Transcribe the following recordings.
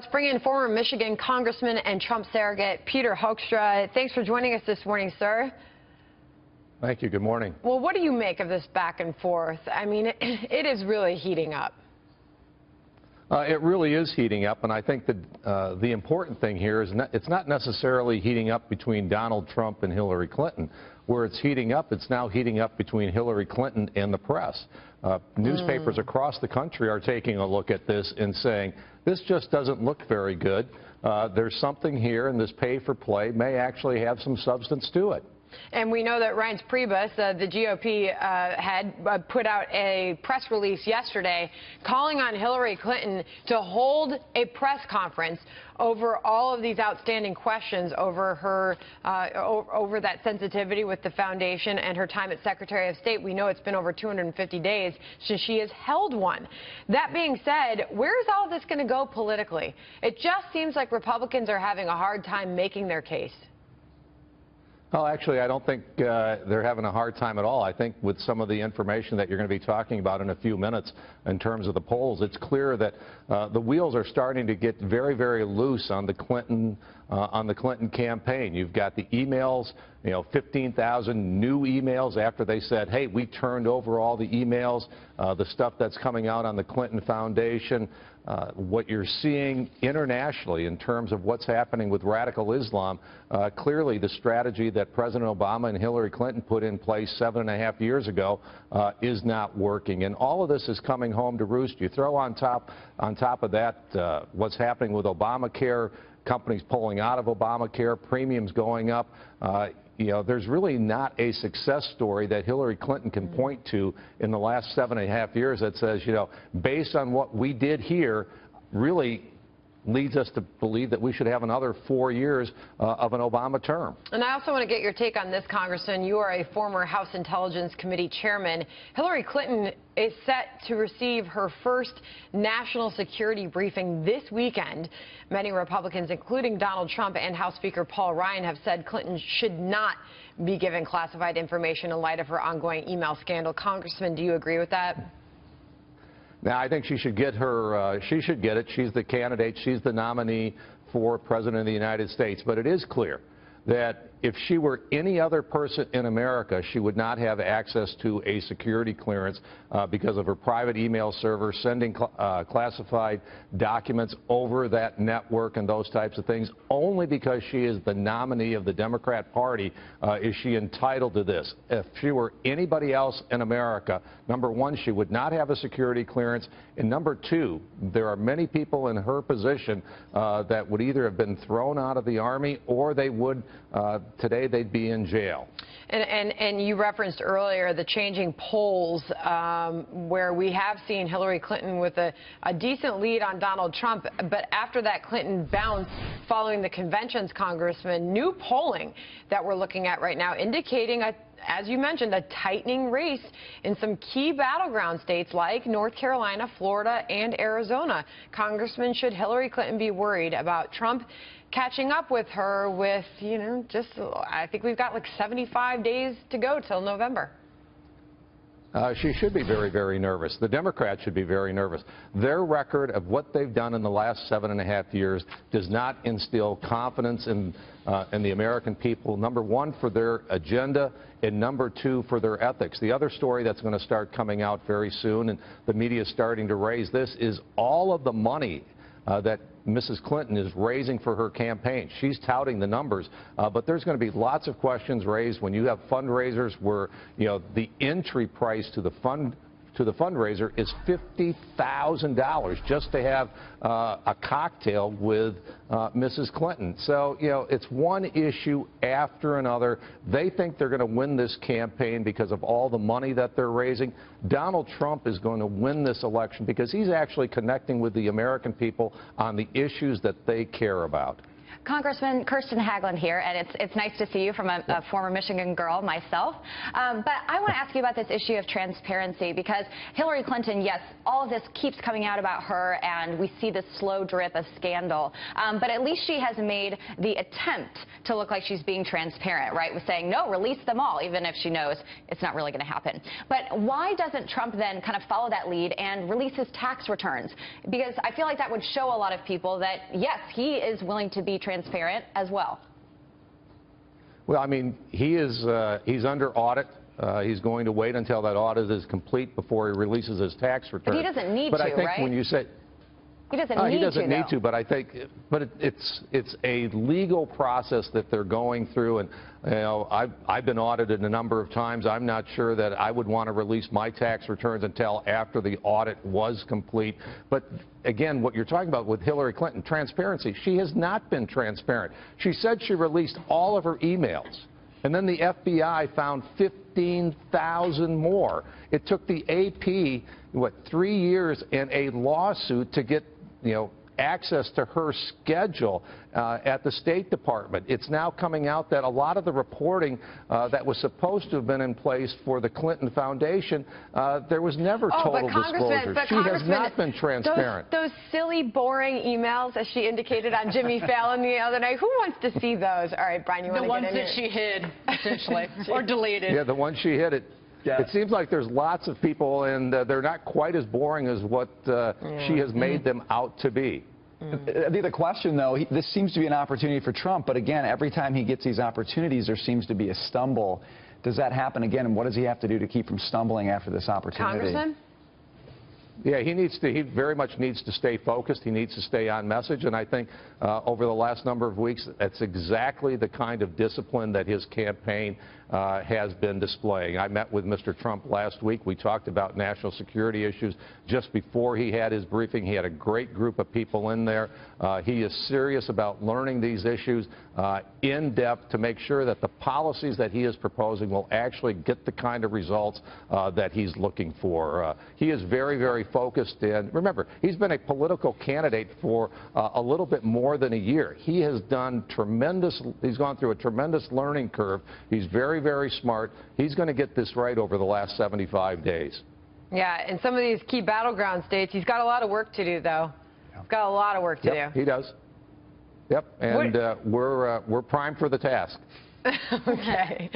Let's bring in former Michigan Congressman and Trump surrogate Peter Hoekstra. Thanks for joining us this morning, sir. Thank you. Good morning. Well, what do you make of this back and forth? I mean, it is really heating up. It really is heating up, and I think that the important thing here is it's not necessarily heating up between Donald Trump and Hillary Clinton. Where it's heating up, it's now heating up between Hillary Clinton and the press. Newspapers across the country are taking a look at this and saying, this just doesn't look very good. There's something here, and this pay-for-play may actually have some substance to it. And we know that Reince Priebus, the GOP head, put out a press release yesterday calling on Hillary Clinton to hold a press conference over all of these outstanding questions over her, over that sensitivity with the foundation and her time as Secretary of State. We know it's been over 250 days since she has held one. That being said, where is all this going to go politically? It just seems like Republicans are having a hard time making their case. Well, actually, I don't think they're having a hard time at all. I think with some of the information that you're going to be talking about in a few minutes in terms of the polls, it's clear that the wheels are starting to get very, very loose on the Clinton campaign. You've got the emails, 15,000 new emails after they said, hey, we turned over all the emails, the stuff that's coming out on the Clinton Foundation. What you're seeing internationally in terms of what's happening with radical Islam, clearly the strategy that President Obama and Hillary Clinton put in place 7.5 years ago is not working. And all of this is coming home to roost. You throw on top of that what's happening with Obamacare, companies pulling out of Obamacare, premiums going up. There's really not a success story that Hillary Clinton can point to in the last 7.5 years that says, based on what we did here, really leads us to believe that we should have another 4 years of an Obama term. And I also want to get your take on this, Congressman. You are a former House Intelligence Committee chairman. Hillary Clinton is set to receive her first national security briefing this weekend. Many Republicans, including Donald Trump and House Speaker Paul Ryan, have said Clinton should not be given classified information in light of her ongoing email scandal. Congressman, do you agree with that? Now, I think she should get it. She's the candidate. She's the nominee for President of the United States. But it is clear that if she were any other person in America, she would not have access to a security clearance because of her private email server, sending classified documents over that network and those types of things. Only because she is the nominee of the Democrat Party is she entitled to this. If she were anybody else in America, number one, she would not have a security clearance. And number two, there are many people in her position that would either have been thrown out of the Army or they would today they'd be in jail. And you referenced earlier the changing polls where we have seen Hillary Clinton with a decent lead on Donald Trump. But after that Clinton bounce following the conventions, Congressman, new polling that we're looking at right now indicating, as you mentioned, a tightening race in some key battleground states like North Carolina, Florida, and Arizona. Congressman, should Hillary Clinton be worried about Trump catching up with her with, I think we've got like 75 days to go till November? She should be very, very nervous. The Democrats should be very nervous. Their record of what they've done in the last 7.5 years does not instill confidence in the American people, number one, for their agenda, and number two, for their ethics. The other story that's going to start coming out very soon, and the media is starting to raise this, is all of the money that Mrs. Clinton is raising for her campaign. She's touting the numbers, but there's going to be lots of questions raised when you have fundraisers where, the entry price to the fundraiser is $50,000 just to have a cocktail with Mrs. Clinton. So, it's one issue after another. They think they're going to win this campaign because of all the money that they're raising. Donald Trump is going to win this election because he's actually connecting with the American people on the issues that they care about. Congressman Kirsten Haglund here, and it's nice to see you from a former Michigan girl myself. But I want to ask you about this issue of transparency, because Hillary Clinton, yes, all of this keeps coming out about her, and we see this slow drip of scandal. But at least she has made the attempt to look like she's being transparent, right, with saying, no, release them all, even if she knows it's not really going to happen. But why doesn't Trump then kind of follow that lead and release his tax returns? Because I feel like that would show a lot of people that, yes, he is willing to be transparent as well. Well, I mean, he's under audit. He's going to wait until that audit is complete before he releases his tax return. But he doesn't need to, right? But I think when you say he doesn't need to, but I think, it's a legal process that they're going through, and you know, I've been audited a number of times. I'm not sure that I would want to release my tax returns until after the audit was complete. But again, what you're talking about with Hillary Clinton, transparency, she has not been transparent. She said she released all of her emails, and then the FBI found 15,000 more. It took the AP, 3 years and a lawsuit to get, access to her schedule at the State Department. It's now coming out that a lot of the reporting that was supposed to have been in place for the Clinton Foundation, there was never total disclosure. She has not been transparent. Those silly, boring emails, as she indicated on Jimmy Fallon the other night, who wants to see those? All right, Brian, you want to get in? The ones that she hid, essentially, or deleted. Yeah, the ones she hid. It seems like there's lots of people, and they're not quite as boring as what she has made them out to be. I think the question, though, this seems to be an opportunity for Trump, but again, every time he gets these opportunities, there seems to be a stumble. Does that happen again, and what does he have to do to keep from stumbling after this opportunity? Congressman? Yeah, he very much needs to stay focused. He needs to stay on message, and I think over the last number of weeks, that's exactly the kind of discipline that his campaign has been displaying. I met with Mr. Trump last week. We talked about national security issues just before he had his briefing. He had a great group of people in there. He is serious about learning these issues in depth to make sure that the policies that he is proposing will actually get the kind of results that he's looking for. He is very, very focused, and remember, he's been a political candidate for a little bit more than a year. He has done he's gone through a tremendous learning curve. He's very, very smart. He's going to get this right over the last 75 days. Yeah, in some of these key battleground states, he's got a lot of work to do, though. He's got a lot of work to do. He does. Yep, and we're primed for the task. Okay.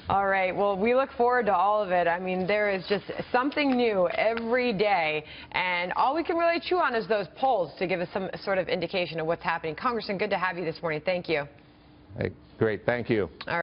All right. Well, we look forward to all of it. I mean, there is just something new every day, and all we can really chew on is those polls to give us some sort of indication of what's happening. Congressman, good to have you this morning. Thank you. Hey, great. Thank you. All right.